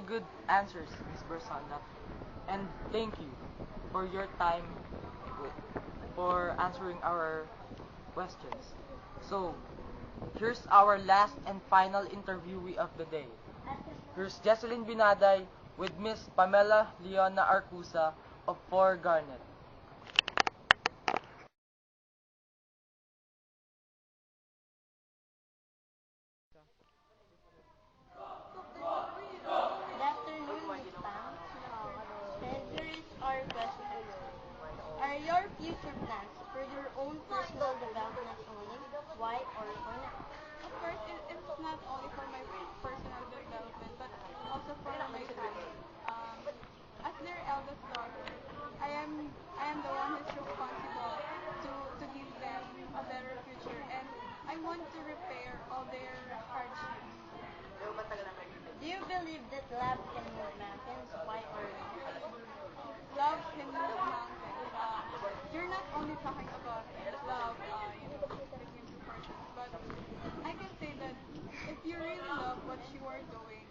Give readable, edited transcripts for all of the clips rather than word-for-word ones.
pretty good answers, Miss Bersanda. And thank you for your time for answering our questions. So, here's our last and final interviewee of the day. Here's Jesselyn Binaday with Miss Pamela Leona Arcusa of 4 Garnet. Good afternoon, Miss Pam. And here is our question. Are your future plans for your own personal development only? Why or not? Of course, it's not only for my personal development, but also for my family. As their eldest daughter, I am the one who's responsible to give them a better future, and I want to repair all their hardships. Do you believe that love can move mountains? Why or not? Love can move mountains. You're not only talking about love, between two persons, but I can say that if you really love what you are doing,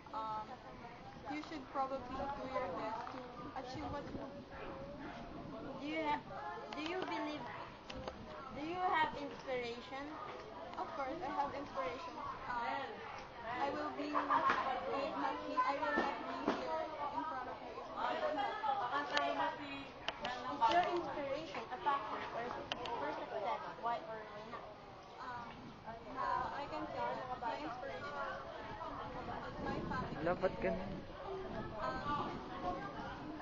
you should probably do your best to achieve what you want. Do you believe? Do you have inspiration? Of course, I have inspirations. I will be not he, I will not be here in front of you if I don't have. Is your inspiration a factor for success? Why or not? I can say that my inspiration is my family. Labat ka na. Um,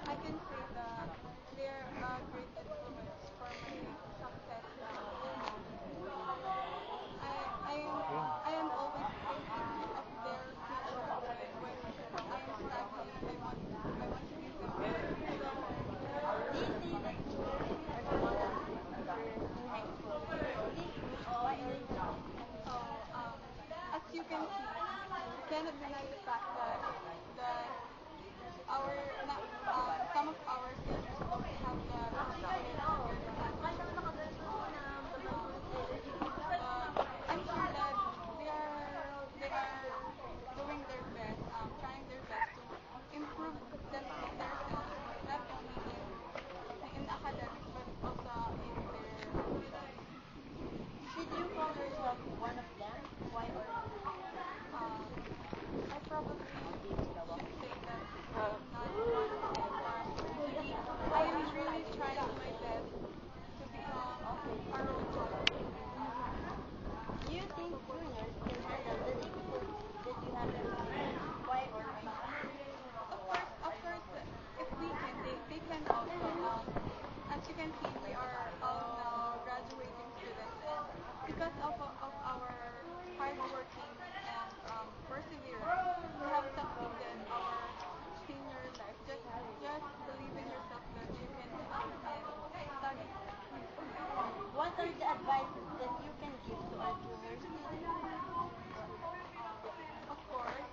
I can say that they're a great influence for my success now. I am always thinking of their future when I am struggling. I want to give them a better future. Do you say that schools are smaller teachers in high school? Is this true? Why or not? So, as you can see, you cannot deny the fact that our some of our seniors don't have the discipline and organization. I'm sure that they are doing their best, trying their best to improve themselves, not only in academics but also in their life. Should you call yourself one of them? Why or not? I probably should say that I'm not one of them, but I am really trying my best to become a role model. Do you think juniors can handle the difficulties that you have experienced? Why or not? Of course, if we can, they can also. As you can see, we are all now graduating students, and because of our hard working and perseverance, we have succeeded our senior life. Just believe in yourself that you can do it and study. What are the advices that you can give to our junior students? Of course,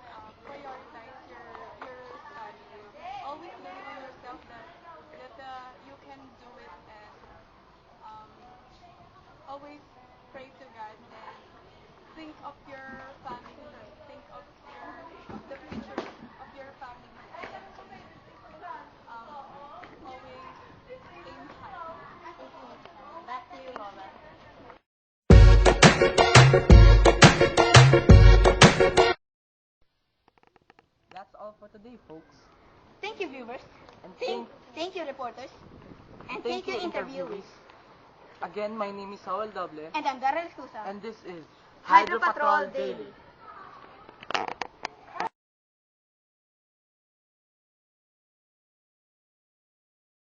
prioritize your study. Always believe in yourself that you can do it, and um, always pray to God and think of your family. Think of the future of your family, and always aim high. Thank you, Miss Pam. Back to you, Lola. That's all for today, folks. Thank you, viewers. And Thank you, reporters. And thank you, interviewees. Again, my name is Howell Doble, And I'm Darrell Escusa. and this is Hydro Patrol Hydro Patrol Daily. Daily.